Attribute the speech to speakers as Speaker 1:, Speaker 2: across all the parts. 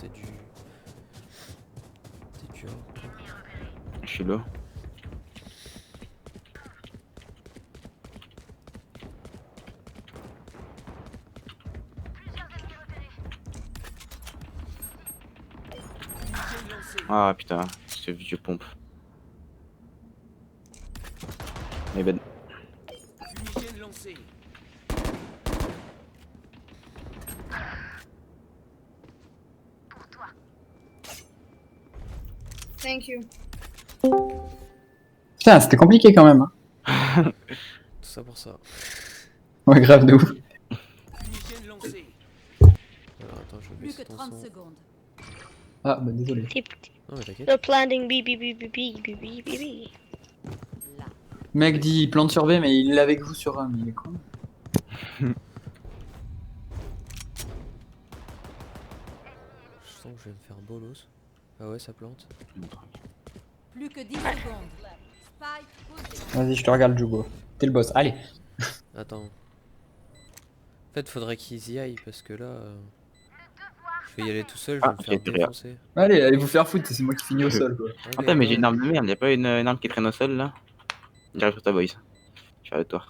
Speaker 1: c'est du... C'est dur.
Speaker 2: Je suis là. Ah putain, ce vieux pompe. Mais ben.
Speaker 3: Thank you.
Speaker 4: Putain, c'était compliqué quand même. Hein.
Speaker 1: Tout ça pour ça.
Speaker 4: Ouais, grave de ouf.
Speaker 1: Alors attends, je vais
Speaker 5: Plus que
Speaker 1: baisser ton
Speaker 5: 30
Speaker 1: son.
Speaker 5: secondes.
Speaker 4: Ah, bah désolé.
Speaker 1: Non mais t'inquiète.
Speaker 6: They're planting B, B, B, B, B, B, B, B, B.
Speaker 5: Là.
Speaker 4: Mec dit plante sur B, mais il est avec vous sur A, mais il est con.
Speaker 1: Je sens que je vais me faire bolos. Ah ouais, ça plante.
Speaker 5: Plus que 10 secondes. Spike posé.
Speaker 4: Vas-y, je te regarde, Jugo. T'es le boss. Allez.
Speaker 1: Attends. En fait, faudrait qu'ils y aillent parce que là... Je vais y aller tout seul, je vais
Speaker 2: Ah,
Speaker 1: me
Speaker 2: ok,
Speaker 1: faire
Speaker 2: très bien.
Speaker 1: défoncer.
Speaker 4: Allez, allez vous faire foutre, c'est moi qui finis au sol, quoi.
Speaker 1: Ok,
Speaker 2: Attends, mais j'ai
Speaker 1: ouais.
Speaker 2: une arme de merde, y'a pas une arme qui traîne au sol là? J'arrive sur ta boys. Je suis avec toi.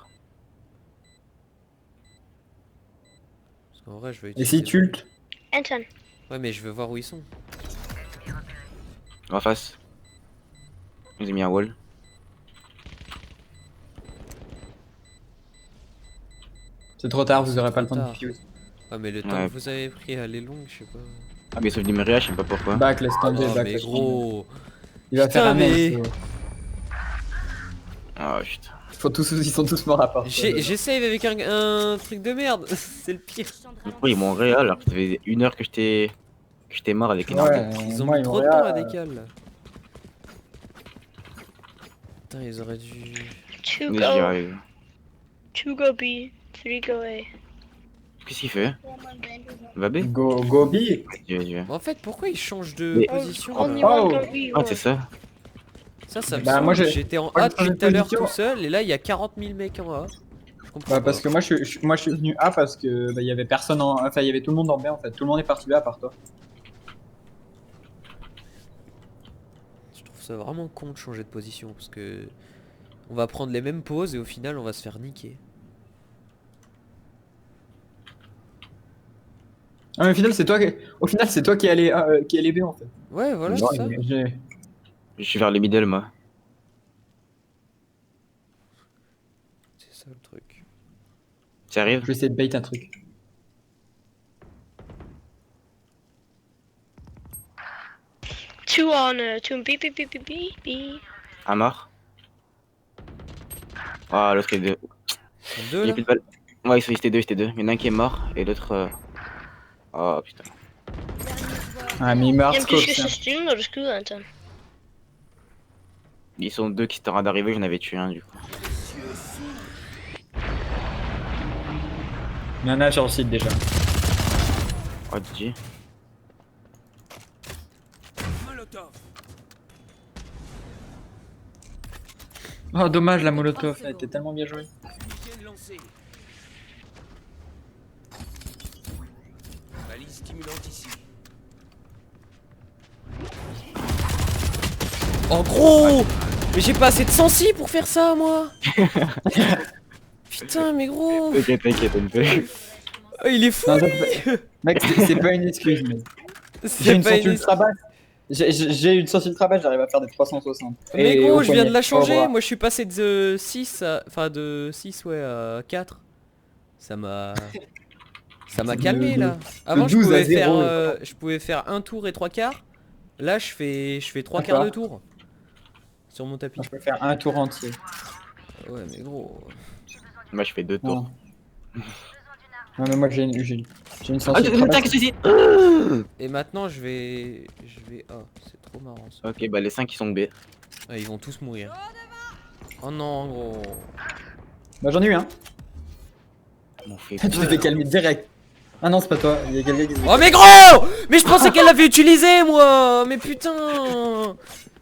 Speaker 1: Parce qu'en vrai, je vais
Speaker 4: Et
Speaker 1: utiliser...
Speaker 4: si tu ult
Speaker 6: Anton.
Speaker 1: Ouais, mais je veux voir où ils sont.
Speaker 2: En face. Ils ont mis un wall.
Speaker 4: C'est trop tard, vous
Speaker 1: C'est
Speaker 4: aurez pas le
Speaker 1: trop
Speaker 4: temps de
Speaker 1: tard.
Speaker 4: fuse.
Speaker 1: Ah, mais le temps
Speaker 2: Ouais.
Speaker 1: que vous avez pris à aller longue, je sais pas.
Speaker 2: Ah, mais sauf du Myria, je sais pas pourquoi.
Speaker 4: Back, laisse tomber,
Speaker 1: Oh,
Speaker 4: back.
Speaker 1: mais
Speaker 4: laisse tomber.
Speaker 1: gros...
Speaker 4: Il va
Speaker 1: Putain,
Speaker 4: faire un
Speaker 1: mais-
Speaker 4: mec.
Speaker 2: Ah putain.
Speaker 4: Ils sont tous morts à part.
Speaker 1: J'ai save avec un truc de merde. C'est le pire.
Speaker 2: Pourquoi ils m'ont réel alors que ça fait 1 heure que j'étais mort avec une arme.
Speaker 4: Ouais,
Speaker 1: Ils ont
Speaker 4: moi,
Speaker 1: mis
Speaker 4: ils
Speaker 1: trop de
Speaker 4: m'ont
Speaker 1: temps
Speaker 4: réa,
Speaker 1: à décal là. Putain, ils auraient dû...
Speaker 6: Two
Speaker 2: Mais j'y
Speaker 6: go.
Speaker 2: arrive.
Speaker 6: Two go B. Three go A.
Speaker 2: Qu'est-ce qu'il fait? Va B?
Speaker 4: Go B.
Speaker 2: Dieu.
Speaker 1: En fait, pourquoi ils changent de
Speaker 2: Mais-
Speaker 1: position
Speaker 6: Only
Speaker 1: là
Speaker 6: one
Speaker 4: Oh.
Speaker 6: go B.
Speaker 2: Ah,
Speaker 6: ouais.
Speaker 2: c'est ça.
Speaker 1: Ça me
Speaker 4: Bah, moi,
Speaker 1: saoule.
Speaker 4: j'ai-
Speaker 1: J'étais en
Speaker 4: moi,
Speaker 1: A
Speaker 4: j'ai changé
Speaker 1: depuis
Speaker 4: de
Speaker 1: tout à l'heure
Speaker 4: position.
Speaker 1: tout seul et là il y a 40 000 mecs en A. Je comprends
Speaker 4: Bah,
Speaker 1: pas.
Speaker 4: parce que moi je suis venu A parce que bah, il y avait personne en. Enfin, il y avait tout le monde en B en fait. Tout le monde est parti B à part toi.
Speaker 1: Je trouve ça vraiment con de changer de position parce que... On va prendre les mêmes poses et au final on va se faire niquer.
Speaker 4: Ah, mais au final, c'est toi qui est allé B en fait.
Speaker 1: Ouais, voilà,
Speaker 2: Non,
Speaker 1: c'est ça.
Speaker 2: Je suis vers les middle, moi.
Speaker 1: C'est ça le truc.
Speaker 2: Tu arrives?
Speaker 4: Je vais essayer de bait un truc.
Speaker 6: Two on two B, B, B, B, B, B.
Speaker 2: Un mort. Ah, l'autre est deux.
Speaker 1: Ils sont
Speaker 2: Il
Speaker 1: deux
Speaker 2: y
Speaker 1: là.
Speaker 2: a plus de balles. Ouais, ils étaient deux, ils étaient deux. Il y en a un qui est mort et l'autre. Oh putain.
Speaker 4: Ah, mais il meurt
Speaker 6: Jamen, du
Speaker 4: scope.
Speaker 6: skal
Speaker 4: tiens.
Speaker 6: så stille, når du skyder, Anton.
Speaker 2: Ils sont deux qui étaient en train d'arriver, j'en avais tué un du coup.
Speaker 4: Il y en a sur le site déjà.
Speaker 2: Oh, GG.
Speaker 4: Oh, dommage, la molotov, elle était tellement bien jouée.
Speaker 1: En gros. Mais j'ai pas assez de sensi pour faire ça moi. Putain, mais gros.
Speaker 2: T'inquiète, un peu.
Speaker 1: Oh, il est fou.
Speaker 4: Non, mec, c'est pas une excuse, mais. J'ai
Speaker 1: C'est
Speaker 4: une
Speaker 1: pas
Speaker 4: sortie
Speaker 1: une...
Speaker 4: ultra basse. J'ai une sortie ultra basse, j'arrive à faire des 360.
Speaker 1: Mais
Speaker 4: Et
Speaker 1: gros,
Speaker 4: au
Speaker 1: je viens de
Speaker 4: poignet,
Speaker 1: la
Speaker 4: au
Speaker 1: changer.
Speaker 4: bras.
Speaker 1: Moi, je suis passé de 6 à... Enfin, de 6, ouais, à 4. Ça m'a calmé, là. Avant, je
Speaker 4: 12 à
Speaker 1: pouvais,
Speaker 4: 0,
Speaker 1: faire,
Speaker 4: le
Speaker 1: je pouvais faire un tour et 3 quarts. Là, je fais 3
Speaker 4: D'accord.
Speaker 1: quarts de tour. Sur mon tapis.
Speaker 4: Je peux faire un tour entier.
Speaker 1: Ouais, mais gros...
Speaker 2: Moi, je fais 2 tours.
Speaker 4: Non. Non, mais moi j'ai une
Speaker 2: Ah,
Speaker 4: sortie ultra basse.
Speaker 2: qu'est-ce que c'est?
Speaker 1: Et maintenant, je vais... Ah, c'est trop marrant, ça.
Speaker 2: Ok, bah les 5 ils sont B.
Speaker 1: Ah, ils vont tous mourir. Oh non, gros.
Speaker 4: Bah j'en ai eu un.
Speaker 2: On fait
Speaker 4: Tu t'es fait calmer direct. Ah non, c'est pas toi. Il y a quelqu'un qui.
Speaker 1: Oh mais gros! Mais je pensais qu'elle l'avait utilisé moi! Mais putain!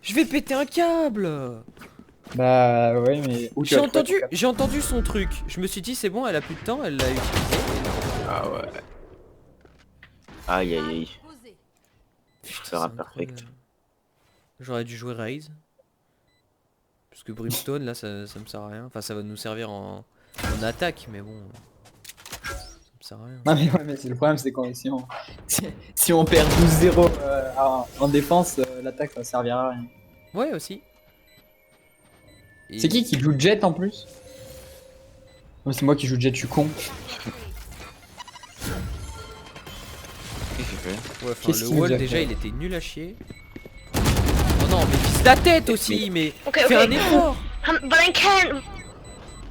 Speaker 1: Je vais péter un câble!
Speaker 4: Bah ouais, mais. Où tu as trouvé ton câble
Speaker 1: J'ai entendu son truc. Je me suis dit c'est bon, elle a plus de temps, elle l'a utilisé.
Speaker 2: Ah ouais. Aïe aïe aïe.
Speaker 5: Posé.
Speaker 1: Putain,
Speaker 2: sera
Speaker 1: c'est
Speaker 2: perfect.
Speaker 1: incroyable. J'aurais dû jouer Raze. Parce que Brimstone là ça me sert à rien. Enfin ça va nous servir en attaque mais bon. Ça me sert à rien.
Speaker 4: Non mais ouais, mais le problème c'est quand si on perd 12-0 en défense, l'attaque ça servira à rien.
Speaker 1: Ouais aussi. Et-
Speaker 4: C'est qui joue Jet en plus? Oh, c'est moi qui joue Jet, je suis con.
Speaker 2: Qu'est-ce qu'il fait?
Speaker 1: Ouais, enfin
Speaker 4: Qu'est-ce
Speaker 1: le
Speaker 4: qu'il nous
Speaker 1: wall
Speaker 4: a
Speaker 1: déjà
Speaker 4: fait
Speaker 1: il était nul à chier. Oh non mais vise la tête aussi mais
Speaker 6: Ok,
Speaker 1: fais
Speaker 6: ok.
Speaker 1: un effort.
Speaker 6: But I can't.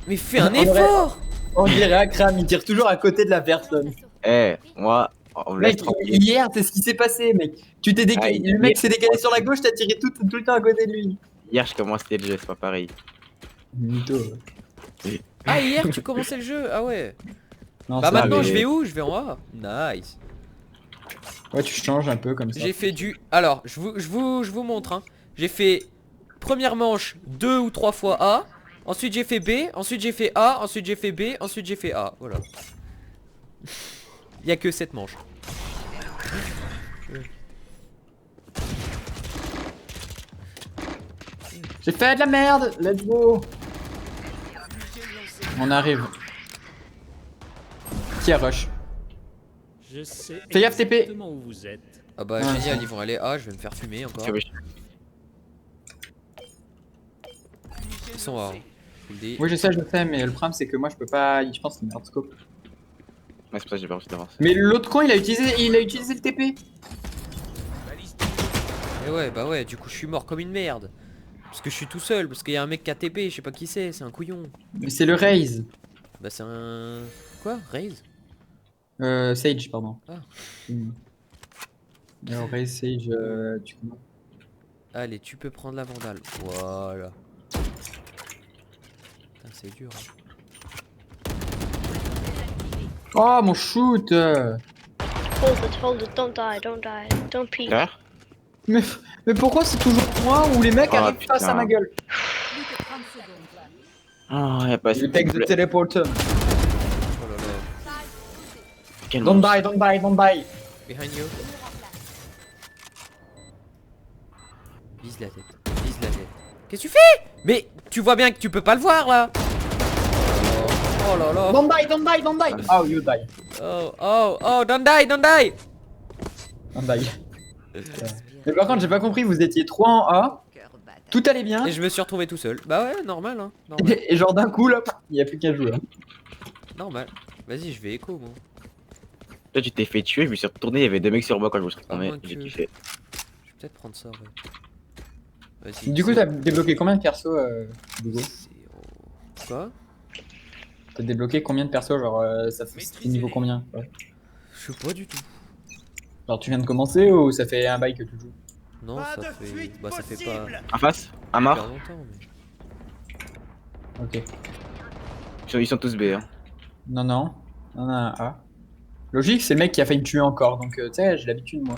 Speaker 1: Mais fais un
Speaker 4: On aurait-
Speaker 1: effort.
Speaker 4: On dirait Akram, il tire toujours à côté de la personne.
Speaker 2: Eh, moi, on me laisse
Speaker 4: Mec,
Speaker 2: tranquille.
Speaker 4: hier c'est ce qui s'est passé, mec. Tu t'es décalé,
Speaker 2: Ah,
Speaker 4: le mec s'est décalé sur la gauche, t'as tiré tout le temps à côté de lui.
Speaker 2: Hier, je commençais le jeu, c'est pas pareil.
Speaker 4: Mytho.
Speaker 1: Ah hier tu commençais le jeu. Ah ouais.
Speaker 4: Non,
Speaker 1: Bah
Speaker 4: ça,
Speaker 1: maintenant
Speaker 2: mais-
Speaker 1: je vais où? Je vais en A. Nice.
Speaker 4: Ouais, tu changes un peu comme ça.
Speaker 1: J'ai fait du... Alors, je vous montre. Hein. J'ai fait première manche 2 ou 3 fois A. Ensuite j'ai fait B. Ensuite j'ai fait A. Ensuite j'ai fait B. Ensuite j'ai fait A. Voilà. Il y a que 7 manches.
Speaker 4: J'ai fait de la merde, let's go. On arrive. Qui a rush?
Speaker 3: Je sais
Speaker 4: Fais gaffe, TP.
Speaker 3: exactement où vous êtes.
Speaker 1: Ah bah
Speaker 4: Ah,
Speaker 1: génial,
Speaker 4: ça.
Speaker 1: ils vont aller A. Je vais me faire fumer encore.
Speaker 2: Tu veux-
Speaker 1: Ils sont A. Je vous le dis.
Speaker 4: Oui, je sais, mais le problème c'est que moi je peux pas. Je pense qu'il me scope.
Speaker 2: Ouais, c'est pour ça que j'ai pas reçu d'avance.
Speaker 4: Mais l'autre con il a utilisé le TP.
Speaker 1: Et ouais, bah ouais, du coup je suis mort comme une merde. Parce que je suis tout seul. Parce qu'il y a un mec qui a TP. Je sais pas qui c'est un couillon.
Speaker 4: Mais c'est le Raze.
Speaker 1: Bah c'est un... Quoi? Raze?
Speaker 4: Sage, pardon.
Speaker 1: Ah.
Speaker 4: Alors, Raze, Sage, tu comprends.
Speaker 1: Allez, tu peux prendre la vandale. Voilà. Putain, c'est dur. Hein.
Speaker 4: Oh mon shoot
Speaker 6: Hold it, don't die, don't peek.
Speaker 2: Derrière?
Speaker 4: mais pourquoi c'est toujours moi ou les mecs
Speaker 2: Ah,
Speaker 4: arrivent face
Speaker 2: putain.
Speaker 4: à ma gueule?
Speaker 5: Plus que 30 secondes.
Speaker 2: Oh, y'a pas
Speaker 4: Le texte de téléporter.
Speaker 1: Oh là là.
Speaker 2: Quel
Speaker 4: Don't
Speaker 2: monstre.
Speaker 4: die, don't die, don't die.
Speaker 1: Behind you. Vise la tête. Vise la tête. Qu'est-ce que tu fais? Mais tu vois bien que tu peux pas le voir là. Oh là là.
Speaker 4: Don't die, don't die, don't die. Oh, you die.
Speaker 1: Oh, don't die, don't die.
Speaker 4: Don't die. Mais par contre, j'ai pas compris, vous étiez 3 en A, tout allait bien,
Speaker 1: Et je me suis retrouvé tout seul. Bah ouais, normal hein. Normal.
Speaker 4: et genre d'un coup là, il y a plus qu'à jouer. Hein.
Speaker 1: Normal. Vas-y, je vais écho moi.
Speaker 2: Toi, tu t'es fait tuer, je me suis retourné, il y avait deux mecs sur moi quand je me suis retourné.
Speaker 1: Ah, moi
Speaker 2: J'ai
Speaker 1: que-
Speaker 2: kiffé.
Speaker 1: Je vais peut-être prendre ça, ouais. Vas-y.
Speaker 4: Du coup, t'as débloqué combien de persos, Hugo?
Speaker 1: Quoi?
Speaker 4: T'as débloqué combien de persos, genre ça fait c'était niveau combien? Ouais.
Speaker 1: Je sais pas du tout.
Speaker 4: Genre tu viens de commencer ou ça fait un bail que tu joues?
Speaker 1: Non, ça fait... Bah ça fait pas...
Speaker 2: En face, un
Speaker 1: hyper
Speaker 2: mort.
Speaker 1: longtemps, mais...
Speaker 4: Ok.
Speaker 2: Ils sont tous B. Hein.
Speaker 4: Non, non, on a un A. Logique, c'est le mec qui a failli me tuer encore, donc tu sais, j'ai l'habitude moi.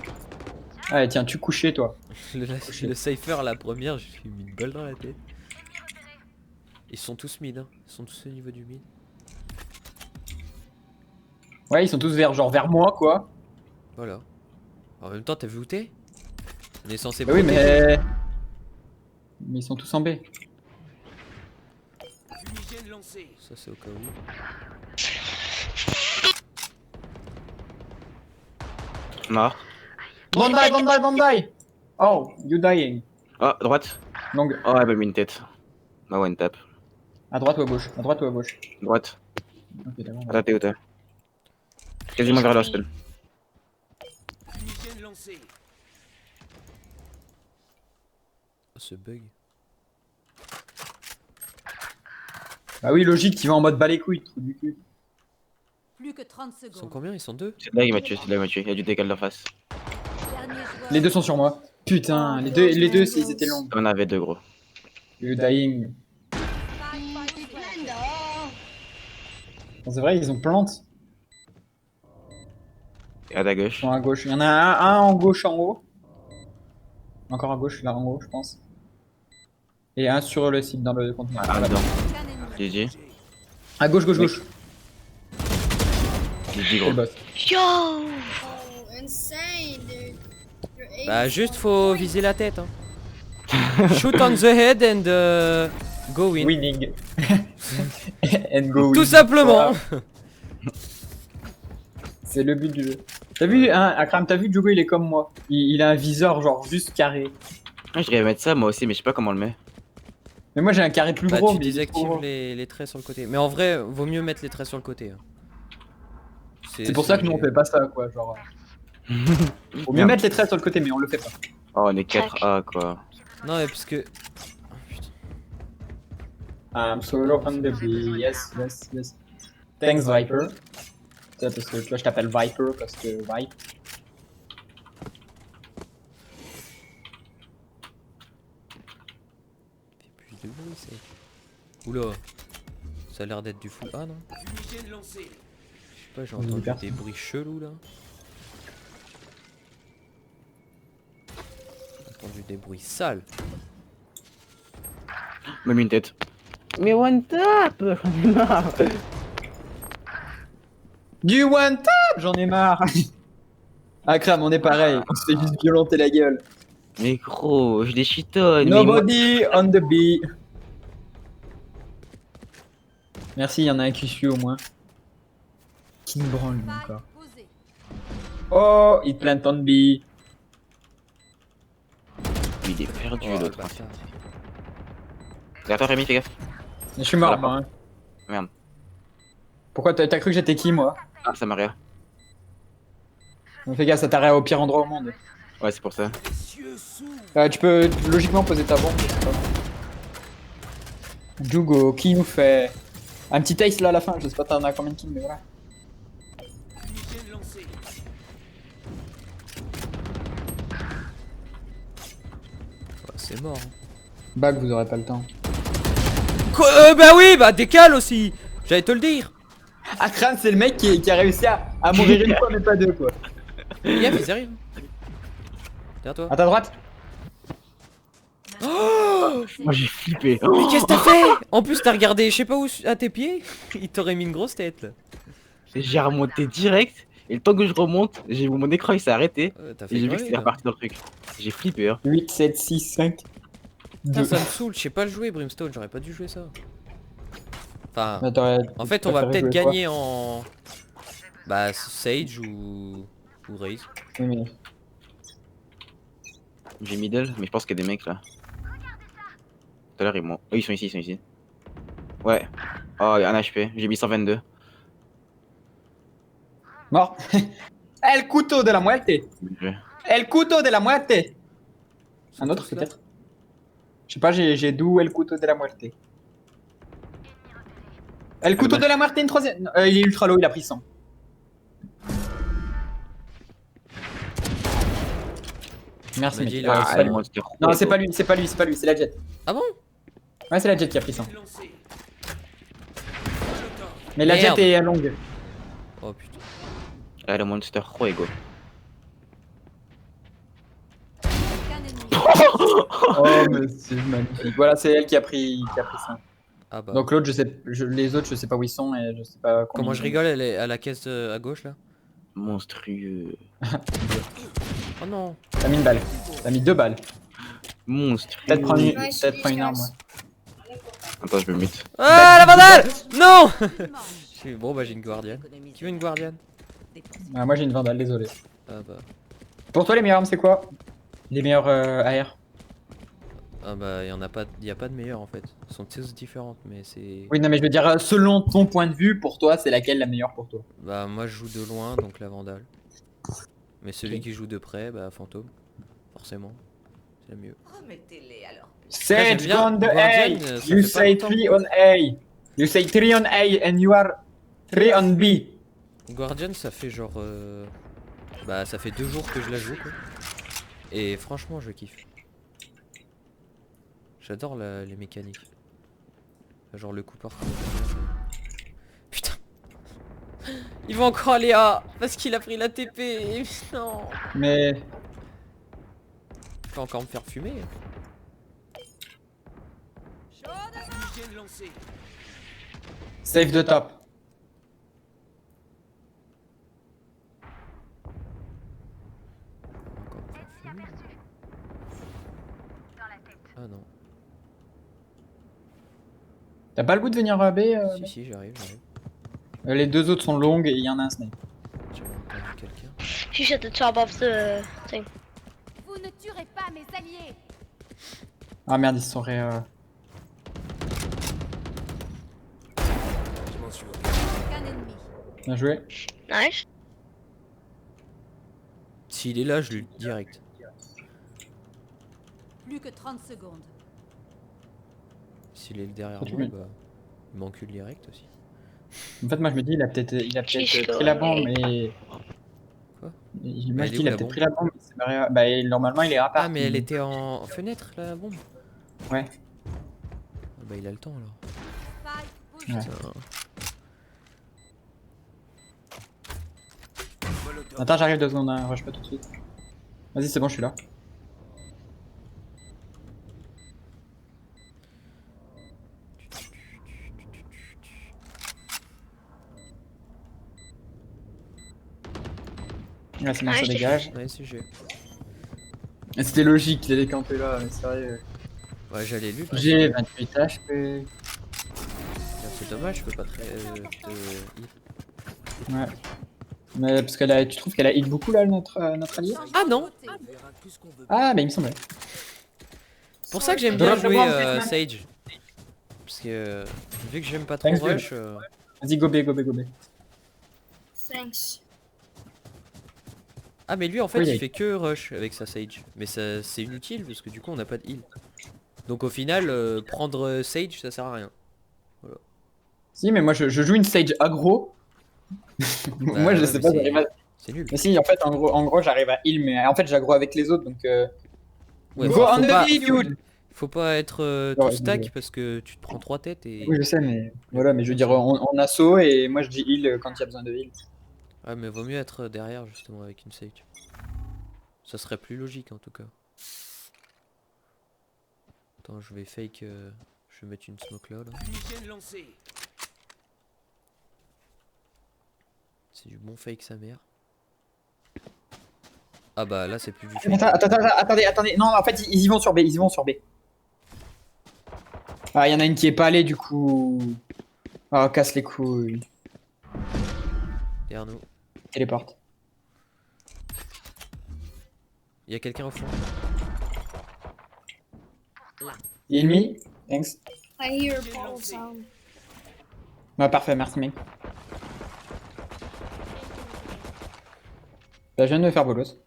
Speaker 4: Allez, tiens, tu couchais toi.
Speaker 1: Le cypher, la première, j'ai mis une balle dans la tête. Ils sont tous mid, hein. Ils sont tous au niveau du mid.
Speaker 4: Ouais, ils sont tous vers moi quoi.
Speaker 1: Voilà. En même temps, t'as vu où t'es? On est censé
Speaker 4: Bah oui,
Speaker 1: protéger.
Speaker 4: mais ils sont tous en B.
Speaker 1: Ça, c'est au cas où.
Speaker 2: Mort.
Speaker 4: Don't die, don't die, don't die. Oh, you dying.
Speaker 2: Oh, droite.
Speaker 4: Longue.
Speaker 2: Oh, elle m'a mis une tête. Bah, one tap.
Speaker 4: À droite ou à gauche? À droite ou à gauche?
Speaker 2: Droite.
Speaker 4: Ok, d'accord.
Speaker 2: Attends, t'es où t'es? Quasiment vers l'hospital.
Speaker 1: Oh, ce bug.
Speaker 4: Bah oui, logique, tu vas en mode bas les couilles, trou du cul.
Speaker 5: Plus que 30
Speaker 1: Ils sont
Speaker 5: secondes.
Speaker 1: combien? Ils sont deux?
Speaker 2: C'est là qu'il m'a tué, c'est là qu'il m'a tué. Il y a du décal d'en face.
Speaker 5: Dernier joueur.
Speaker 4: Les deux sont sur moi. Putain, les deux, ils étaient longs.
Speaker 2: On avait deux gros.
Speaker 4: You dying. Bon, c'est vrai, ils ont plante.
Speaker 2: Et à ta
Speaker 4: Ils
Speaker 2: gauche.
Speaker 4: sont à gauche. Il y en a un en gauche en haut. Encore à gauche, là en haut, je pense. Et un sur le site dans le conteneur.
Speaker 2: Ah, dedans.
Speaker 5: Aucun ennemi.
Speaker 2: GG.
Speaker 4: À gauche, gauche, gauche.
Speaker 2: GG
Speaker 4: C'est
Speaker 2: gros.
Speaker 4: le boss.
Speaker 6: Yo!
Speaker 7: Oh, insane, dude. You're
Speaker 1: Bah juste faut viser la tête. Hein. Shoot on the head and go win.
Speaker 4: Winning. And go
Speaker 1: Tout
Speaker 4: win.
Speaker 1: simplement.
Speaker 4: Voilà. C'est le but du jeu. T'as vu, hein, Akram, t'as vu, Djogo, il est comme moi. Il a un viseur, genre, juste carré.
Speaker 2: Ah, je devrais mettre ça moi aussi, mais je sais pas comment on le met.
Speaker 4: Mais moi, j'ai un carré plus
Speaker 1: Bah
Speaker 4: gros.
Speaker 1: tu
Speaker 4: mais il est trop
Speaker 1: désactives
Speaker 4: gros.
Speaker 1: les traits sur le côté. Mais en vrai, vaut mieux mettre les traits sur le côté. Hein.
Speaker 4: C'est pour ça que nous, on fait pas ça, quoi. Genre, faut mieux
Speaker 2: Merde.
Speaker 4: mettre les traits sur le côté, mais on le fait pas.
Speaker 2: Oh, on est 4A quoi.
Speaker 1: Non mais parce que... Oh, putain.
Speaker 4: I'm solo on the bee. Yes, yes, yes. Thanks, Viper. Tu sais, parce que toi, je t'appelle Viper parce que Vipe.
Speaker 1: Fait plus de bruit c'est... Oula. Ça a l'air d'être du full A non? Je sais pas, j'ai entendu
Speaker 4: Hyper.
Speaker 1: des bruits chelous là. J'ai entendu des bruits sales.
Speaker 2: Même une tête. Mais one tap. J'en ai marre.
Speaker 4: Du one tap, j'en ai marre. Akram, on est pareil. On se fait juste violenter la gueule.
Speaker 2: Mais gros, je les chitonne. mais moi-
Speaker 4: Nobody on the bee. Merci, il y en a un qui suit au moins. Qui me branle lui,
Speaker 5: Spike
Speaker 4: encore.
Speaker 5: posé.
Speaker 4: Oh, il plante on bee.
Speaker 2: Il est perdu
Speaker 1: Oh,
Speaker 2: l'autre.
Speaker 1: le bâtard.
Speaker 2: Derrière toi Rémi, fais gaffe.
Speaker 4: Je suis mort,
Speaker 2: Voilà.
Speaker 4: moi. Hein.
Speaker 2: Merde.
Speaker 4: Pourquoi t'as cru que j'étais qui, moi?
Speaker 2: Ah, ça m'arrive.
Speaker 4: Fais gaffe, ça t'arrête au pire endroit au monde.
Speaker 2: Ouais, c'est pour ça.
Speaker 4: Tu peux logiquement poser ta bombe. je sais pas. Jugo, qui nous fait un petit ace là à la fin, je sais pas t'en as combien de kills mais voilà.
Speaker 1: Ouais, c'est mort. Hein.
Speaker 4: Bag, vous aurez pas le temps.
Speaker 1: Quoi bah oui, bah décale aussi. J'allais te le dire.
Speaker 4: Akram, c'est le mec qui a réussi à mourir une fois mais pas deux quoi.
Speaker 1: Yep, ils arrivent. Derrière toi.
Speaker 4: À ta droite.
Speaker 2: Moi j'ai flippé.
Speaker 1: Mais qu'est-ce que t'as fait? En plus t'as regardé je sais pas où à tes pieds. Il t'aurait mis une grosse tête là.
Speaker 2: J'ai remonté direct. Et le temps que je remonte, j'ai vu mon écran il s'est arrêté.
Speaker 1: T'as
Speaker 2: Et
Speaker 1: fait
Speaker 2: j'ai vu que
Speaker 1: crever,
Speaker 2: c'était
Speaker 1: toi.
Speaker 2: reparti dans le truc. J'ai flippé. Hein.
Speaker 4: 8, 7, 6, 5.
Speaker 1: Putain, ça me saoule, je sais pas le jouer Brimstone, j'aurais pas dû jouer ça. Enfin, en fait on va peut-être gagner en... Bah Sage ou Raze.
Speaker 4: Oui, mais...
Speaker 2: J'ai middle, mais je pense qu'il y a des mecs là. Tout à l'heure ils m'ont. Oh, ils sont ici, ils sont ici. Ouais. Oh, il y a un HP. J'ai mis 122.
Speaker 4: Mort. El couteau de la muerte.
Speaker 2: Bien joué.
Speaker 4: El couteau de la muerte. Un autre
Speaker 1: tous là.
Speaker 4: peut-être. Je sais pas, j'ai d'où El couteau de la muerte. El couteau de la muerte, une troisième. Il est ultra low, il a pris 100. Merci
Speaker 1: m'a
Speaker 4: mec.
Speaker 1: dit, il
Speaker 4: Ah,
Speaker 1: a
Speaker 4: c'est
Speaker 1: réussi.
Speaker 4: pas lui.
Speaker 2: Monster
Speaker 4: Non,
Speaker 2: Rogue.
Speaker 4: c'est pas lui, c'est pas lui, c'est pas lui, c'est la jet.
Speaker 1: Ah bon?
Speaker 4: Ouais, c'est la jet qui a pris 100. Mais la
Speaker 1: Merde.
Speaker 4: jet est longue.
Speaker 1: Oh putain.
Speaker 2: Ah, le Monster Rogue.
Speaker 5: Aucun ennemi.
Speaker 4: Oh, mais c'est magnifique. Voilà, c'est elle qui a pris 100.
Speaker 1: Ah bah.
Speaker 4: Donc l'autre, les autres, je sais pas où ils sont et je sais pas combien
Speaker 1: Comment
Speaker 4: ils
Speaker 1: je
Speaker 4: ont.
Speaker 1: rigole, elle est à la caisse à gauche là.
Speaker 2: Monstrueux.
Speaker 1: Oh non.
Speaker 4: T'as mis une balle. T'as mis 2 balles.
Speaker 2: Monstrueux.
Speaker 4: Peut-être prendre une,
Speaker 7: Ouais, je
Speaker 4: peut-être
Speaker 7: suis
Speaker 4: prendre une arme, ouais.
Speaker 2: Attends, je me mute.
Speaker 1: Ah la vandale. Non. Bon bah j'ai une guardiane. Qui veut une guardiane?
Speaker 4: Ah, moi j'ai une vandale, désolé.
Speaker 1: Ah bah.
Speaker 4: Pour toi, les meilleures armes, c'est quoi? Les meilleures AR?
Speaker 1: Ah bah y a pas de meilleure en fait. Elles sont tous différentes mais c'est...
Speaker 4: Oui, non, mais je veux dire, selon ton point de vue, pour toi, c'est laquelle la meilleure pour toi?
Speaker 1: Bah moi je joue de loin donc la vandale. Mais celui
Speaker 4: Ok.
Speaker 1: qui joue de près, bah fantôme. Forcément. C'est le mieux.
Speaker 5: Remettez-les alors.
Speaker 4: Sage
Speaker 1: j'aime bien
Speaker 4: gone the A!
Speaker 1: Guardian, ça
Speaker 4: You
Speaker 1: fait pas
Speaker 4: say
Speaker 1: longtemps.
Speaker 4: 3 on A! You say 3 on A and you are 3 on B!
Speaker 1: Guardian ça fait genre... Bah ça fait 2 jours que je la joue quoi. Et franchement je kiffe. J'adore les mécaniques. Genre le coup par coup. Putain. Il va encore aller à... Parce qu'il a pris la TP. Non.
Speaker 4: Mais.
Speaker 1: Il va encore me faire fumer.
Speaker 4: Save the top.
Speaker 1: Encore me faire fumer.
Speaker 4: T'as pas le goût de venir B
Speaker 1: Si, j'arrive.
Speaker 4: Les deux autres sont longues et il y en a un snipe.
Speaker 1: J'avais entendu quelqu'un.
Speaker 6: She's at the top of the thing.
Speaker 5: Vous ne tuerez pas mes alliés.
Speaker 4: Ah merde, ils se sont
Speaker 5: Aucun ennemi.
Speaker 4: Bien joué.
Speaker 6: Nice.
Speaker 1: S'il est là, je lui direct.
Speaker 5: Plus que 30 secondes.
Speaker 1: S'il est derrière
Speaker 4: Tu
Speaker 1: moi,
Speaker 4: mets-
Speaker 1: bah, il m'encule direct aussi.
Speaker 4: En fait, moi je me dis, il a peut-être
Speaker 6: Chiche,
Speaker 4: pris la bombe et.
Speaker 1: Quoi
Speaker 4: Moi je
Speaker 1: elle est
Speaker 4: dis,
Speaker 1: où,
Speaker 4: il a
Speaker 1: la
Speaker 4: peut-être
Speaker 1: bombe
Speaker 4: pris la bombe. Il s'est barré Bah, normalement, il est à part.
Speaker 1: Ah, mais elle était en fenêtre, la bombe.
Speaker 4: Ouais.
Speaker 1: Ah bah, il a le temps alors.
Speaker 5: Spike posé.
Speaker 4: Ouais.
Speaker 1: Putain.
Speaker 4: Attends, j'arrive 2 secondes, hein, rush pas tout de suite. Vas-y, c'est bon, je suis là. Ouais, c'est bon, ça
Speaker 6: Ouais,
Speaker 4: dégage.
Speaker 1: Ouais, si j'ai.
Speaker 4: Et c'était logique qu'il allait camper là, mais sérieux.
Speaker 1: Ouais, j'allais lui.
Speaker 4: J'ai 28 HP.
Speaker 1: C'est dommage, je peux pas te heal.
Speaker 4: Ouais. Mais parce qu'elle a. Tu trouves qu'elle a hit beaucoup là, notre allié?
Speaker 1: Ah non.
Speaker 4: Ah, mais il me semblait.
Speaker 1: C'est pour ça que j'aime bien jouer Sage. Parce que vu que j'aime pas trop
Speaker 4: Thanks, dude.
Speaker 1: rush.
Speaker 4: Vas-y, go B, go B, go B.
Speaker 6: Thanks.
Speaker 1: Ah mais lui en fait
Speaker 4: Oui,
Speaker 1: il
Speaker 4: il-
Speaker 1: fait que rush avec sa Sage. Mais ça c'est inutile parce que du coup on n'a pas de heal. Donc au final prendre Sage ça sert à rien.
Speaker 4: Si, mais moi je joue une stage aggro. Moi je
Speaker 1: ouais,
Speaker 4: sais
Speaker 1: mais
Speaker 4: pas,
Speaker 1: c'est-
Speaker 4: j'arrive à.
Speaker 1: C'est nul.
Speaker 4: Mais si, en fait, en gros j'arrive à heal, mais en fait j'aggro avec les autres donc.
Speaker 1: Ouais,
Speaker 4: Go
Speaker 1: enfin,
Speaker 4: on the B, dude!
Speaker 1: faut pas être
Speaker 4: Ouais,
Speaker 1: tout
Speaker 4: ouais,
Speaker 1: stack
Speaker 4: ouais.
Speaker 1: parce que tu te prends 3 têtes et...
Speaker 4: Oui, je sais, mais voilà, mais je veux dire, on assaut et moi je dis heal quand il y a besoin de heal.
Speaker 1: Ouais mais vaut mieux être derrière justement avec une Sage. Ça serait plus logique en tout cas. Attends je vais fake... Je vais mettre une smoke là. C'est du bon fake sa mère. Ah bah là c'est plus du fake.
Speaker 4: Attendez, non, en fait ils y vont sur B, ils y vont sur B. Ah, il y en a une qui est pas allée du coup. Ah, casse les couilles.
Speaker 1: Derrière nous.
Speaker 4: Téléporte.
Speaker 1: Il y a quelqu'un au fond.
Speaker 4: Ennemi, thanks.
Speaker 6: I hear a ball sound.
Speaker 4: Bah parfait, merci mec. Bah, je viens de me faire bolos.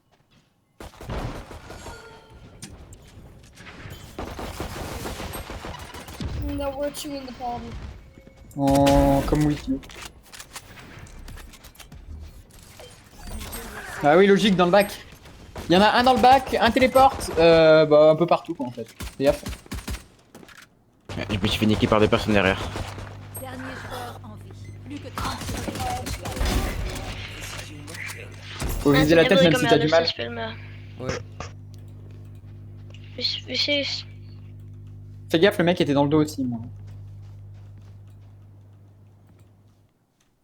Speaker 6: No, we're chewing the palm.
Speaker 4: Comme wiki. Ah oui, logique, dans le bac. Il y en a un dans le bac, un téléporte, bah un peu partout quoi en fait. Fais gaffe.
Speaker 2: Je me suis fait niquer par 2 personnes derrière.
Speaker 5: Dernier joueur en vie. Plus que 30 secondes.
Speaker 4: Faut viser la tête même si t'as du mal.
Speaker 1: Ouais.
Speaker 6: Precies.
Speaker 4: Fais gaffe, le mec était dans le dos aussi, moi.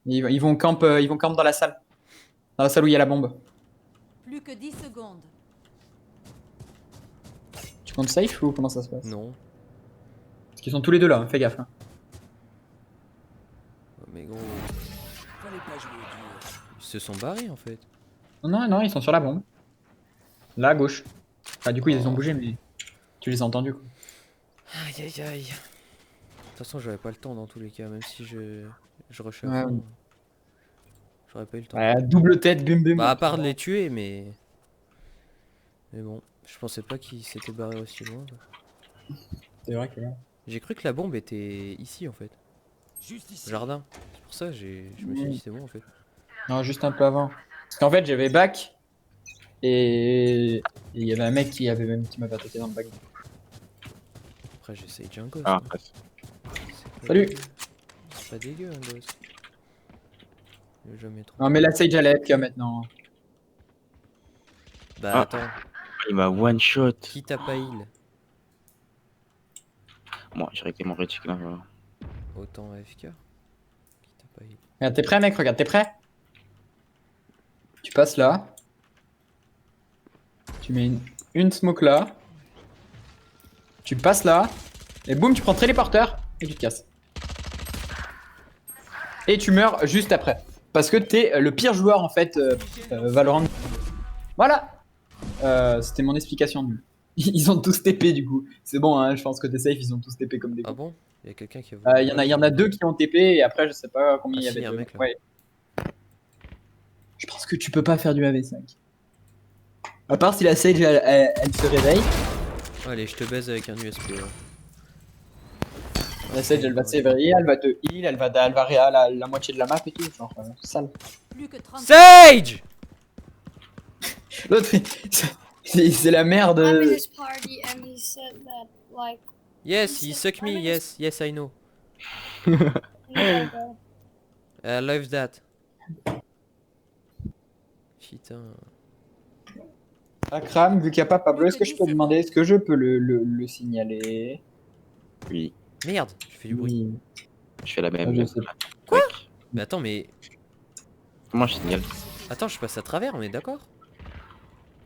Speaker 4: Ils vont camp dans la salle. Dans la salle où il y a la bombe.
Speaker 5: Plus que 10 secondes.
Speaker 4: Tu comptes safe ou comment ça se passe?
Speaker 1: Non.
Speaker 4: Parce qu'ils sont tous les deux là, hein, fais gaffe. Hein.
Speaker 1: Mais gros. Ils se sont barrés en fait.
Speaker 4: Non, ils sont sur la bombe. Là, à gauche. Enfin, du coup, ils les ont bougé, mais tu les as entendus quoi.
Speaker 1: Aïe aïe aïe. De toute façon j'avais pas le temps dans tous les cas, même si je rushais
Speaker 4: Ouais,
Speaker 1: à fond.
Speaker 4: oui.
Speaker 1: J'aurais pas eu le temps.
Speaker 4: Ouais, double tête, bum bum.
Speaker 1: Bah à part de les tuer mais... Mais bon, je pensais pas qu'ils s'étaient barrés aussi loin.
Speaker 4: C'est vrai que là.
Speaker 1: J'ai cru que la bombe était ici en fait. Jardin. C'est pour ça que je me suis dit c'est bon en fait.
Speaker 4: Non, juste un peu avant. Parce qu'en fait, j'avais back. Et il y avait un mec qui m'avait attaqué dans le back.
Speaker 1: Après j'essaye un gosse.
Speaker 2: Ah,
Speaker 1: hein.
Speaker 2: passe.
Speaker 1: C'est pas
Speaker 4: Salut.
Speaker 1: dégueu. C'est pas dégueu un gosse. Il est jamais trop.
Speaker 4: Non, mais la Sage elle est FK maintenant.
Speaker 1: Bah
Speaker 2: Ah.
Speaker 1: attends,
Speaker 2: Il m'a one shot.
Speaker 1: qui t'a pas heal?
Speaker 2: Moi, j'ai arrêté mon rétic là. Voilà.
Speaker 1: Autant AFK. Qui t'a pas heal?
Speaker 4: Regarde, t'es prêt, mec? Regarde, t'es prêt? Tu passes là. Tu mets une smoke là. Tu passes là. Et boum, tu prends téléporteur. Et tu te casses. et tu meurs juste après. Parce que t'es le pire joueur en fait Valorant. Voilà. C'était mon explication nulle. Ils ont tous TP du coup. C'est bon, hein, je pense que t'es safe, ils ont tous TP comme des
Speaker 1: Ah
Speaker 4: cons.
Speaker 1: bon? Il y a quelqu'un qui a
Speaker 4: Il y en a deux qui ont TP et après je sais pas combien
Speaker 1: Ah
Speaker 4: il y
Speaker 1: si,
Speaker 4: avait
Speaker 1: y a un
Speaker 4: de...
Speaker 1: mec, là.
Speaker 4: Ouais. Je pense que tu peux pas faire du AV5. À part si la Sage elle se réveille.
Speaker 1: Allez, je te baise avec un USP. Ouais.
Speaker 4: La Sage elle va s'éveiller, elle va te heal, elle va réa la moitié de la map et tout. Genre sale.
Speaker 5: Plus que 30
Speaker 1: Sage!
Speaker 4: L'autre c'est la merde.
Speaker 6: I'm in his party and he said that like
Speaker 1: Yes, he suck me, yes, yes I know.
Speaker 6: no,
Speaker 1: I love that. Putain.
Speaker 4: Akram, vu qu'il n'y a pas Pablo, est-ce que je peux demander, est-ce que je peux le signaler?
Speaker 2: Oui,
Speaker 1: Merde, je fais du bruit.
Speaker 4: Oui.
Speaker 2: je fais la même.
Speaker 4: Je sais.
Speaker 1: Quoi? Mais attends, mais...
Speaker 2: Comment je signale?
Speaker 1: Attends, je passe à travers, on est d'accord?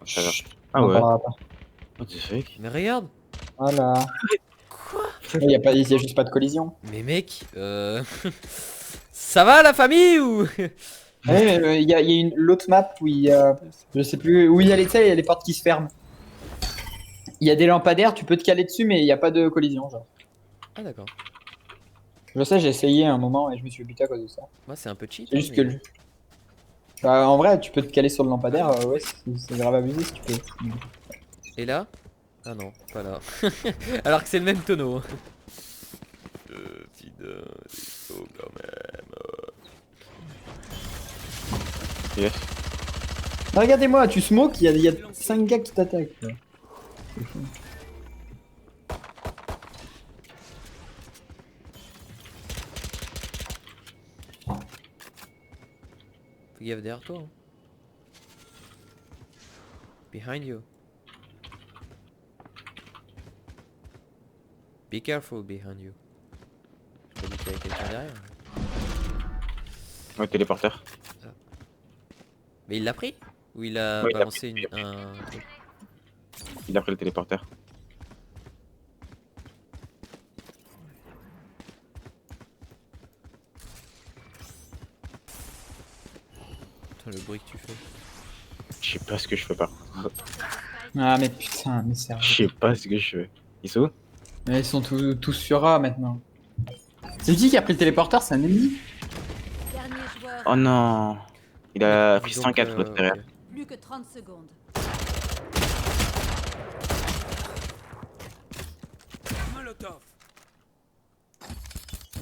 Speaker 2: Ça va. Ah
Speaker 4: On
Speaker 2: ouais.
Speaker 4: parlera pas.
Speaker 2: What the fuck?
Speaker 1: Mais regarde.
Speaker 4: Voilà.
Speaker 1: Quoi?
Speaker 4: Il y a juste pas de collision.
Speaker 1: Mais mec, ça va la famille ou...
Speaker 4: Ouais, mais il y a l'autre map où il y a, je sais plus, où il y a les portes qui se ferment. Il y a des lampadaires, tu peux te caler dessus, mais il n'y a pas de collision, genre.
Speaker 1: Ah d'accord.
Speaker 4: Je sais, j'ai essayé un moment et je me suis buté à cause de ça.
Speaker 1: Moi c'est un peu cheat.
Speaker 4: C'est
Speaker 1: hein,
Speaker 4: juste
Speaker 1: mais-
Speaker 4: que bah, en vrai, tu peux te caler sur le lampadaire, ouais, c'est grave abusé si tu peux.
Speaker 1: Et là? Ah non, pas là. Alors que c'est le même tonneau. Putain, c'est chaud quand même.
Speaker 2: Yes.
Speaker 4: Regardez-moi, tu smoke, il y a 5 gars qui t'attaquent. quoi. C'est fou.
Speaker 1: Fais gaffe derrière toi. Hein. Behind you. Be careful behind you. Je t'ai dit qu'il y avait quelqu'un derrière.
Speaker 2: Ouais, téléporteur.
Speaker 1: Mais il l'a pris? Ou il a
Speaker 2: Ouais, il l'a
Speaker 1: balancé
Speaker 2: pris,
Speaker 1: un truc?
Speaker 2: Il a pris le téléporteur.
Speaker 1: Putain, le bruit que tu fais.
Speaker 2: Je sais pas ce que je fais par.
Speaker 4: Ah mais putain, mais sérieux.
Speaker 2: Je sais pas ce que je fais. Ils sont où?
Speaker 4: Mais ils sont tous sur A maintenant. C'est qui a pris le téléporteur? C'est un ennemi?
Speaker 5: Dernier joueur.
Speaker 2: Oh non. Il a pris
Speaker 1: Donc,
Speaker 2: 104 l'autre derrière.
Speaker 1: ok.
Speaker 5: Plus que 30 secondes.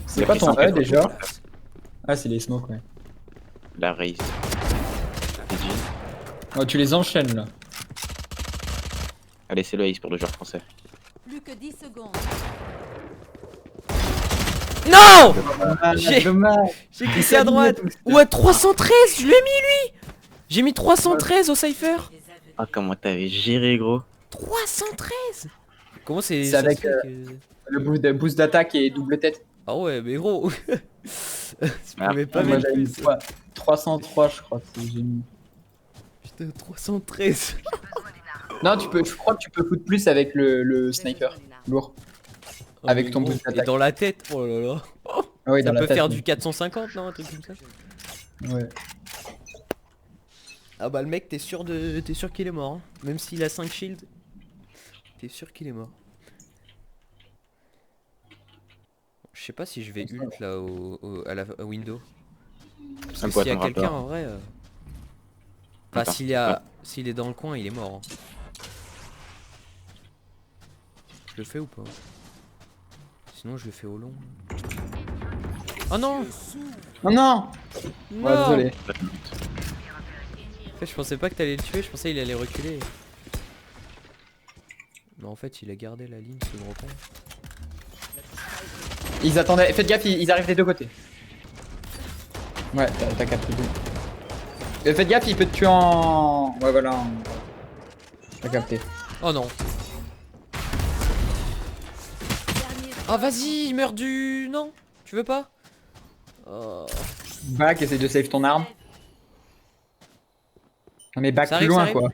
Speaker 4: C'est
Speaker 2: Il a
Speaker 4: pas
Speaker 2: pris
Speaker 4: ton
Speaker 2: 104
Speaker 4: E déjà?
Speaker 2: l'autre.
Speaker 4: Ah, c'est les smokes, ouais.
Speaker 2: La raise.
Speaker 4: Oh, tu les enchaînes là.
Speaker 2: Allez, c'est le ace pour le joueur français.
Speaker 5: Plus que 10 secondes.
Speaker 1: Non!
Speaker 4: Ah,
Speaker 1: J'ai-
Speaker 4: dommage.
Speaker 1: J'ai glissé à droite. Ou à 313, je l'ai mis lui. J'ai mis 313 au cypher.
Speaker 2: Ah, comment t'avais géré, gros?
Speaker 1: 313. Comment c'est
Speaker 4: C'est
Speaker 1: ça
Speaker 4: avec,
Speaker 1: se fait que-
Speaker 4: Le boost d'attaque et double tête.
Speaker 1: Ah ouais, mais gros. Je
Speaker 2: Ah,
Speaker 1: pouvais pas
Speaker 4: Moi,
Speaker 1: mettre
Speaker 4: j'avais mis
Speaker 1: plus.
Speaker 4: 303, je crois. J'ai mis.
Speaker 1: Putain, 313.
Speaker 4: Non, je crois que tu peux foutre plus avec le sniper. Lourd. Avec
Speaker 1: mais
Speaker 4: ton
Speaker 1: gros,
Speaker 4: boost
Speaker 1: Et
Speaker 4: d'attaque.
Speaker 1: dans la tête. Oh là là.
Speaker 4: Ah oui,
Speaker 1: Ça
Speaker 4: dans la
Speaker 1: peut
Speaker 4: tête,
Speaker 1: faire
Speaker 4: oui.
Speaker 1: du 450, non? Un truc comme ça.
Speaker 4: Ouais.
Speaker 1: Ah bah le mec, t'es sûr qu'il est mort. Hein. Même s'il a 5 shields. T'es sûr qu'il est mort. Je sais pas si je vais ult là à la window. Parce
Speaker 2: Un
Speaker 1: que
Speaker 2: pote,
Speaker 1: s'il y a
Speaker 2: un
Speaker 1: quelqu'un
Speaker 2: rappeur.
Speaker 1: en vrai. Enfin,
Speaker 2: Attends,
Speaker 1: s'il est dans le coin, il est mort. Hein. Je le fais ou pas? Sinon, je le fais au long. Oh non!
Speaker 4: Oh non!
Speaker 1: Non!
Speaker 4: Ouais, désolé.
Speaker 1: En fait, je pensais pas que t'allais le tuer, je pensais qu'il allait reculer. Mais en fait, il a gardé la ligne sous le repos.
Speaker 4: Ils attendaient. Faites gaffe, ils arrivent des deux côtés. Ouais, t'as capté. Faites gaffe, il peut te tuer en. Ouais, voilà. T'as capté.
Speaker 1: Oh non!
Speaker 5: Dernier
Speaker 1: Oh vas-y, il meurt du... Non? Tu veux pas? Oh.
Speaker 4: Back, essaye de save ton arme. Non, mais back
Speaker 1: Ça
Speaker 4: plus
Speaker 1: arrive,
Speaker 4: loin,
Speaker 1: ça arrive.
Speaker 4: quoi.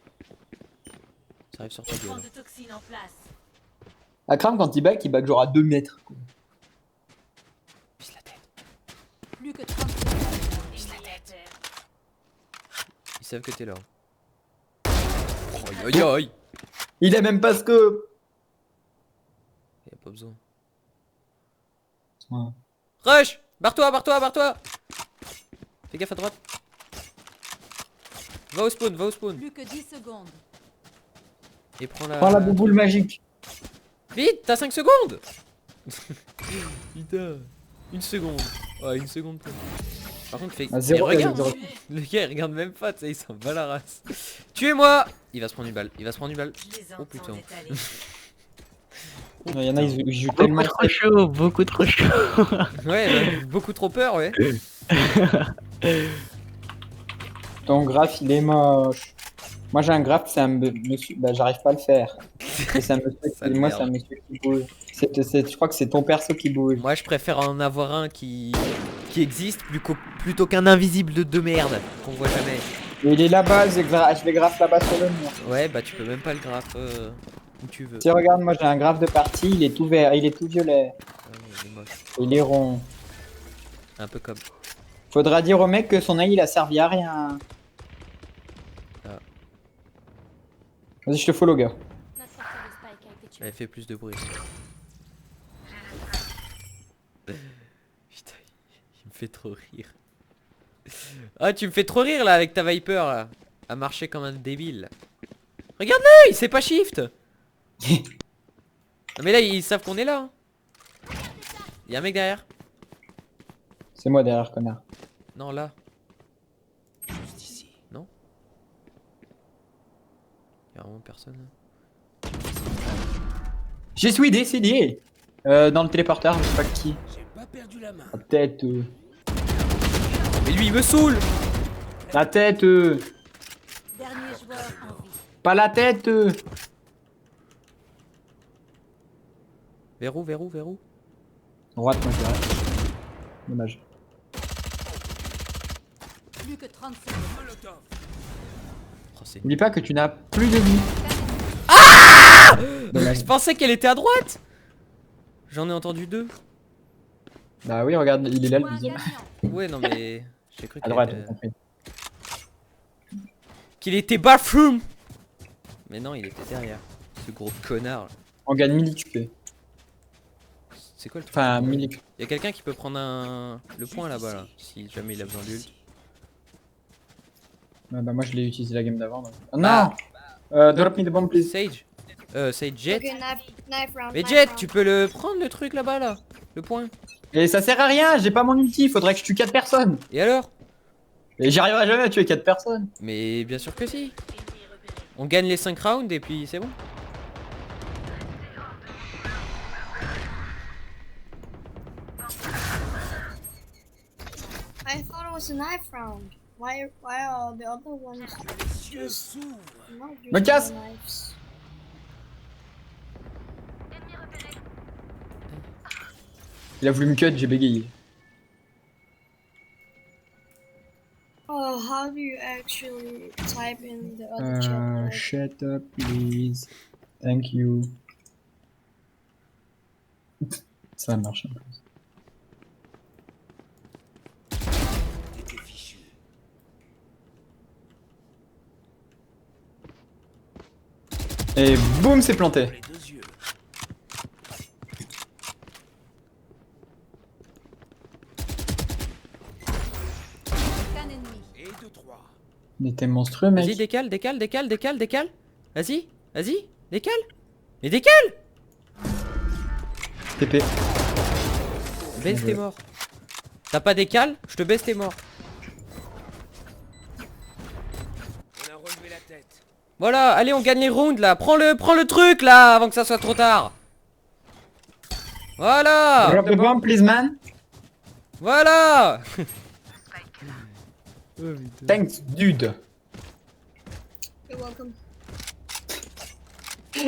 Speaker 1: Ça arrive sur ta gueule.
Speaker 5: de toxines en place.
Speaker 4: Akram, quand il back genre à 2 mètres. Quoi.
Speaker 1: Vise la tête.
Speaker 5: Plus que 30 secondes.
Speaker 1: savent que t'es là. Aïe aïe aïe.
Speaker 4: Il a même pas scope.
Speaker 1: Y'a pas besoin.
Speaker 4: Ouais.
Speaker 1: Rush! Barre-toi, barre-toi, barre-toi! Fais gaffe à droite. Va au spawn, va au spawn.
Speaker 5: Plus que 10 secondes.
Speaker 1: Et prends la...
Speaker 4: Prends la bouboule magique.
Speaker 1: Vite, t'as 5 secondes. Putain. 1 seconde. Ouais, 1 seconde. Par contre, fais...
Speaker 4: À 0,
Speaker 1: Mais regarde,
Speaker 4: zéro.
Speaker 1: le gars il regarde même pas, tu sais, il s'en bat la race. Tuez-moi! Il va se prendre une balle, il va se prendre une balle. Oh putain.
Speaker 4: Il y en a, ils jouent tellement.
Speaker 2: Beaucoup trop chaud.
Speaker 1: Ouais, beaucoup trop peur, ouais.
Speaker 4: Ton graphe, il est moche. Moi, j'ai un graphe, c'est un monsieur. Bah, j'arrive pas à le faire. Et c'est un monsieur
Speaker 1: Ça
Speaker 4: moi,
Speaker 1: merde.
Speaker 4: c'est un monsieur qui bouge. Je crois que c'est ton perso qui bouge.
Speaker 1: Moi, je préfère en avoir un qui existe plutôt qu'un invisible de merde qu'on voit jamais.
Speaker 4: Et il est là-bas, je vais graphe là-bas sur le mur.
Speaker 1: Ouais, bah tu peux même pas le graphe où tu veux.
Speaker 4: Si regarde, moi j'ai un graphe de partie, il est tout vert, il est tout violet,
Speaker 1: Ah, il est moche.
Speaker 4: il est rond.
Speaker 1: Un peu comme.
Speaker 4: Faudra dire au mec que son œil il a servi à rien.
Speaker 1: Ah.
Speaker 4: Vas-y, je te follow, gars.
Speaker 5: Notre porteur de Spike a été tué.
Speaker 1: Elle fait plus de bruit. Putain, il me fait trop rire. Ah, tu me fais trop rire là avec ta Viper là. À marcher comme un débile. Regarde-le, il sait pas shift. Non mais là, ils savent qu'on est là. Il y a un mec derrière.
Speaker 4: C'est moi derrière, connard.
Speaker 1: Non, là. Juste ici. Non? Y'a vraiment personne là.
Speaker 4: J'y suis décidé. Dans le téléporteur, je sais pas qui.
Speaker 3: J'ai pas perdu la main.
Speaker 4: La tête.
Speaker 1: Mais lui, il me saoule.
Speaker 4: La tête.
Speaker 5: Dernier joueur en vie.
Speaker 4: Pas la tête.
Speaker 1: Vers où, vers où, vers où?
Speaker 4: Droite, moi je dirais. Dommage.
Speaker 5: Plus que 30 secondes.
Speaker 1: Oh, c'est...
Speaker 4: N'oublie pas que tu n'as plus de vie. Dommage.
Speaker 1: Je pensais qu'elle était à droite. J'en ai entendu 2.
Speaker 4: Bah oui, regarde, il est là le
Speaker 5: Point
Speaker 4: deuxième.
Speaker 5: gagnant.
Speaker 1: Ouais, non mais... J'ai cru
Speaker 4: À
Speaker 1: qu'il
Speaker 4: droite,
Speaker 1: était...
Speaker 4: j'ai compris.
Speaker 1: qu'il était bathroom. Mais non, il était derrière. Ce gros connard là.
Speaker 4: On gagne 1000 XP.
Speaker 1: C'est quoi le truc?
Speaker 4: Enfin, 1000 XP.
Speaker 1: Il y a quelqu'un qui peut prendre le point là-bas là, si jamais il a besoin d'ult.
Speaker 4: Ouais, bah moi je l'ai utilisé la game d'avant. Donc. Oh,
Speaker 1: Bah.
Speaker 4: non Drop me the bomb, please.
Speaker 1: Sage. Sage Jet.
Speaker 6: Okay, knife round.
Speaker 1: Mais
Speaker 6: knife
Speaker 1: Jet,
Speaker 6: round.
Speaker 1: tu peux le prendre le truc là-bas là, le point.
Speaker 4: Et ça sert à rien, j'ai pas mon ulti, faudrait que je tue 4 personnes.
Speaker 1: Et alors?
Speaker 4: Et j'y arriverai jamais à tuer 4 personnes.
Speaker 1: Mais bien sûr que si. On gagne les 5 rounds et puis c'est bon.
Speaker 6: I thought it was a knife round. Why are the other ones
Speaker 3: Yeux s'ouvrent.
Speaker 6: not
Speaker 4: Me
Speaker 6: using
Speaker 4: casse.
Speaker 6: knives?
Speaker 4: Il a voulu me cut, j'ai bégayé.
Speaker 6: Oh, how do you actually type in the other chat? Like,
Speaker 4: Shut up, please. Thank you. Ça marche un peu.
Speaker 3: T'étais fichu.
Speaker 4: Et boum, c'est planté.
Speaker 3: Les deux yeux.
Speaker 5: Qu'un ennemi.
Speaker 3: Et de trois.
Speaker 4: Il était monstrueux,
Speaker 1: Vas-y,
Speaker 4: mec.
Speaker 1: décale, décale, décale, décale, décale. Vas-y, vas-y, décale. Mais décale.
Speaker 4: TP.
Speaker 1: Baisse, t'es mort. T'as pas décale? Je te baisse, t'es mort.
Speaker 3: On a relevé la tête.
Speaker 1: Voilà, allez, on gagne les rounds là. Prends le truc là, avant que ça soit trop tard. Voilà.
Speaker 4: Drop the bomb, please, man.
Speaker 1: Voilà.
Speaker 4: Thanks, dude.
Speaker 6: you're welcome.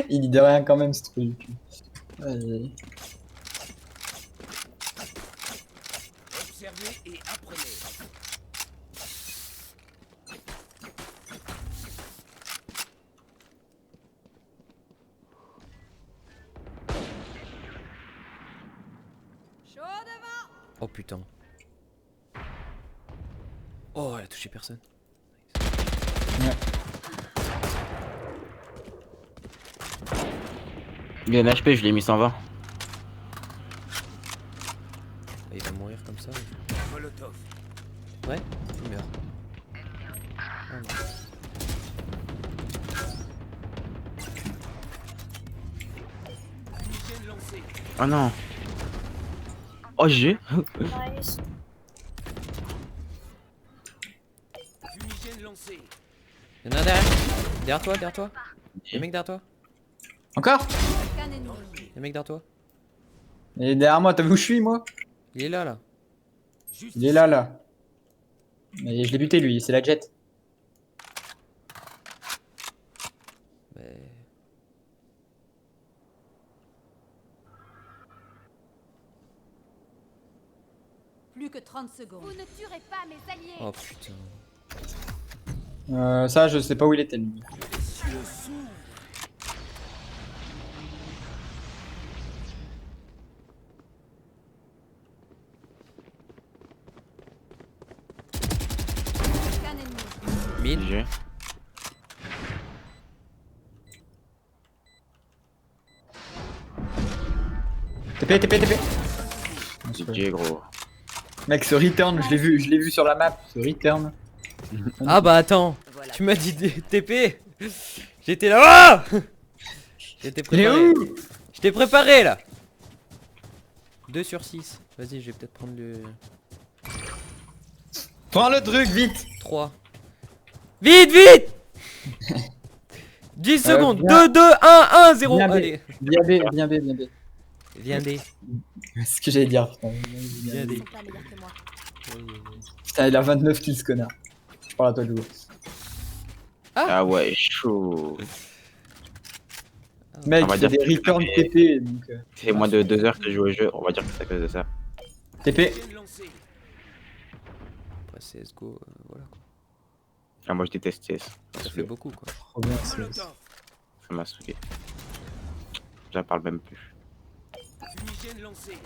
Speaker 4: Il dit de rien quand même, ce truc. Vas-y.
Speaker 3: Observez et apprenez.
Speaker 5: Chaud devant.
Speaker 1: Oh putain. Oh, elle a touché personne.
Speaker 2: Il a un HP, je l'ai mis 120.
Speaker 1: Il va mourir comme ça.
Speaker 3: Molotov.
Speaker 1: Ouais, il meurt. Ah non.
Speaker 3: Fumigène lancé.
Speaker 2: Oh non. Oh GG.
Speaker 6: Nice.
Speaker 3: Fumigène lancé.
Speaker 1: Y'en a un derrière. Derrière toi, derrière toi. Y'a mec derrière toi.
Speaker 4: Encore?
Speaker 5: Aucun ennemi.
Speaker 1: Y'a mec derrière toi.
Speaker 4: Et derrière moi, t'as vu où je suis moi?
Speaker 1: Il est là, là.
Speaker 3: Juste
Speaker 4: Il est là, là. Mais je l'ai buté lui, c'est la jet.
Speaker 1: Mais...
Speaker 5: Plus que 30 secondes. Vous ne tuerez pas mes alliés.
Speaker 1: Oh putain.
Speaker 4: Ça, je sais pas où il était lui.
Speaker 5: Aucun ennemi.
Speaker 1: Mid.
Speaker 2: GG.
Speaker 4: TP, TP, TP.
Speaker 2: GG gros.
Speaker 4: Mec, ce return, je l'ai vu sur la map. Ce return.
Speaker 1: Ah bah attends. Tu m'as dit TP. J'étais là. Oh J'étais
Speaker 4: Il est
Speaker 1: préparé.
Speaker 4: où?
Speaker 1: J'étais préparé là. 2 sur 6. Vas-y, je vais peut-être prendre le
Speaker 4: Prends le truc, vite.
Speaker 1: 3. Vite, vite 10 secondes.
Speaker 4: viens.
Speaker 1: 2, 2, 1, 1, 0.
Speaker 4: Viens B.
Speaker 1: Allez.
Speaker 4: Viens B, viens B, viens B.
Speaker 1: Viens D.
Speaker 4: C'est ce que j'allais dire. Putain,
Speaker 1: Viens
Speaker 5: Ils
Speaker 1: D.
Speaker 5: sont pas meilleurs que moi.
Speaker 4: Putain, il a 29 kills ce connard. Je parle à toi, Hugo.
Speaker 2: Ah ouais, chaud.
Speaker 4: Mec,
Speaker 2: On va
Speaker 4: il fait
Speaker 2: dire
Speaker 4: des
Speaker 2: que
Speaker 4: returns
Speaker 2: c'est-
Speaker 4: TP. Donc,
Speaker 2: C'est moins de 2 heures que je joue au jeu, on va dire que c'est à cause de ça.
Speaker 4: TP.
Speaker 3: Fumigène lancé.
Speaker 1: Après CSGO, voilà quoi.
Speaker 2: Ah, moi je déteste CS.
Speaker 1: Ça fait beaucoup quoi.
Speaker 4: Trop bien, c'est-
Speaker 3: Molotov.
Speaker 2: Ça m'a saoulé. J'en parle même plus.
Speaker 3: Fumigène lancé.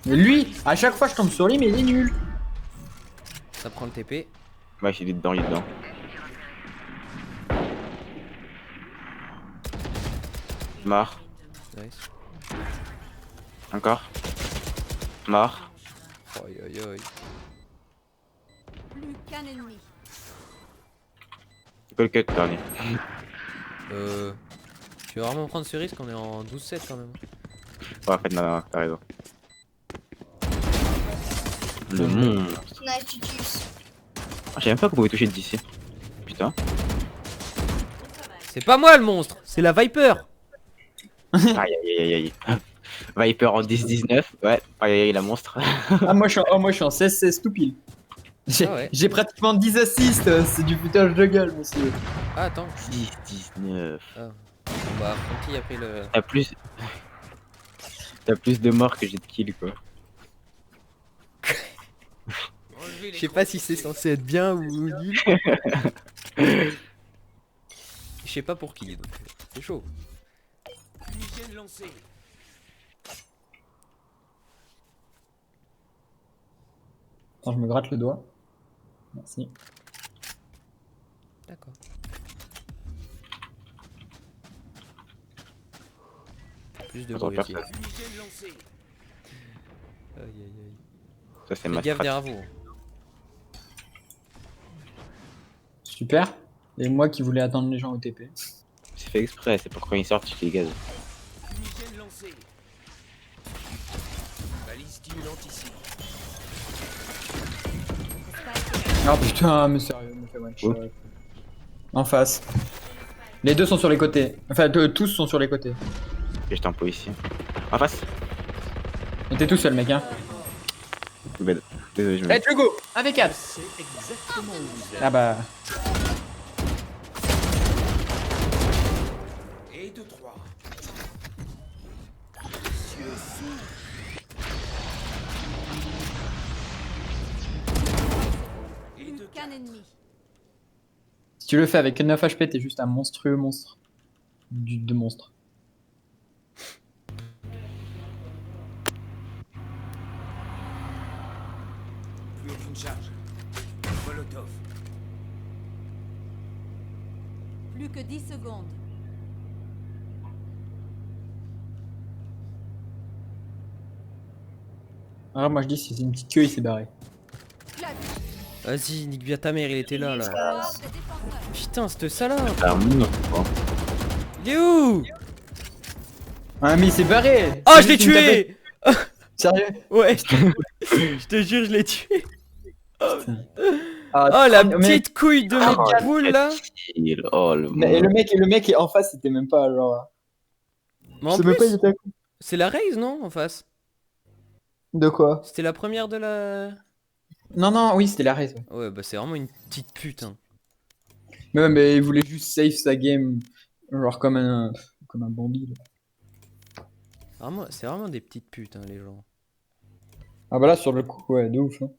Speaker 4: Mais lui, à chaque fois je tombe sur lui, mais il est nul.
Speaker 1: Ça prend le TP.
Speaker 2: Ouais, il est dedans, il est dedans. Mort.
Speaker 1: Nice.
Speaker 2: Encore. Mort.
Speaker 1: Aïe aïe aïe.
Speaker 5: Plus qu'un ennemi.
Speaker 2: Il peut le cut, dernier.
Speaker 1: Tu veux vraiment prendre ce risque? On est en 12-7 quand même.
Speaker 2: Ouais, en fait, non, t'as raison. Le monde.
Speaker 6: Nice GG's.
Speaker 2: Ah, je savais même pas qu'on pouvait toucher d'ici. Putain.
Speaker 1: C'est pas moi le monstre, c'est la Viper.
Speaker 2: Aïe aïe aïe aïe aïe. Viper en 10-19. Ouais, aïe aïe aïe, la monstre.
Speaker 4: Ah, moi je suis en 16-16 tout pile. J'ai
Speaker 1: Ah ouais.
Speaker 4: j'ai pratiquement 10 assists, c'est du foutage de gueule, monsieur.
Speaker 1: Ah attends.
Speaker 2: 10-19.
Speaker 1: Bah Francky a pris le...
Speaker 2: T'as plus. T'as plus de morts que j'ai de kills, quoi.
Speaker 3: Enlevez les
Speaker 1: Je sais pas si c'est censé être bien ou nul. Je sais pas pour qui, donc c'est chaud.
Speaker 3: Fumigène lancé.
Speaker 4: Attends, je me gratte le doigt. Merci.
Speaker 1: D'accord. Plus de
Speaker 2: Attends,
Speaker 1: bruit aussi.
Speaker 2: personne.
Speaker 3: Fumigène lancé.
Speaker 1: Aïe aïe aïe.
Speaker 2: Ça, c'est
Speaker 1: Faites
Speaker 2: ma
Speaker 1: gaffe
Speaker 2: strat.
Speaker 1: derrière vous.
Speaker 4: Super. Et moi qui voulais attendre les gens au TP.
Speaker 2: C'est fait exprès, c'est pour quand ils sortent, je les gaze.
Speaker 3: Fumigène lancé. Balise stimulante ici.
Speaker 4: Oh putain, mais sérieux, il me fait one shot. En face. Les deux sont sur les côtés. Enfin, tous sont sur les côtés.
Speaker 2: Et je t'empoie ici. En face.
Speaker 4: Mais t'es tout seul, mec, hein.
Speaker 2: Désolé, je me.
Speaker 4: Hey, Hugo, 1v4. Ah bah.
Speaker 3: Et 2-3. Et
Speaker 5: Plus
Speaker 3: 2
Speaker 5: qu'un ennemi.
Speaker 4: Si tu le fais avec 9 HP, t'es juste un monstrueux monstre. De monstre.
Speaker 3: Plus aucune charge. Molotov.
Speaker 5: Plus que 10 secondes.
Speaker 4: Alors moi je dis, si c'est une petite queue, il s'est barré.
Speaker 1: Vas-y, nique bien ta mère, il était là, là.
Speaker 5: Hors des défenseurs.
Speaker 1: Putain, cette salope.
Speaker 2: Ah, monstre, quoi.
Speaker 1: Il est où?
Speaker 4: Ah, mais il s'est barré!
Speaker 1: Oh,
Speaker 4: C'est
Speaker 1: je l'ai
Speaker 4: juste une tablette.
Speaker 1: tué!
Speaker 4: Sérieux?
Speaker 1: Ouais, je te jure, je l'ai tué.
Speaker 4: Ah,
Speaker 1: Oh, la
Speaker 4: mais-
Speaker 1: petite couille de
Speaker 2: Oh,
Speaker 1: mes poules, là.
Speaker 2: il- Oh, le
Speaker 4: Mais le mec en face, c'était même pas genre.
Speaker 1: Mais
Speaker 4: Je
Speaker 1: en
Speaker 4: sais même pas, il
Speaker 1: plus,
Speaker 4: était à quoi.
Speaker 1: c'est la raise, non, en face?
Speaker 4: De quoi?
Speaker 1: C'était la première de la...
Speaker 4: Non, non, oui, c'était la race. Ouais.
Speaker 1: Ouais, bah c'est vraiment une petite pute, hein.
Speaker 4: Mais, ouais, mais il voulait juste save sa game, genre comme un Bambi. Là.
Speaker 1: Vraiment, c'est vraiment des petites putes, hein, les gens.
Speaker 4: Ah bah là, sur le coup, ouais, de ouf. Hein.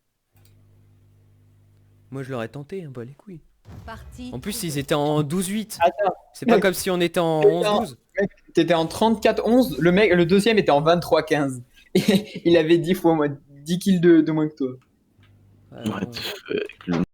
Speaker 1: Moi, je l'aurais tenté, hein, bah les couilles.
Speaker 5: Partie.
Speaker 1: En plus, ils étaient en 12-8.
Speaker 4: Attends,
Speaker 1: C'est pas comme si on était en 11-12.
Speaker 4: t'étais en 34-11, le deuxième était en 23-15. Et il avait 10 fois moins, 10 kills de moins que toi.
Speaker 1: Ouais,
Speaker 2: What
Speaker 1: bon.
Speaker 2: the fuck, le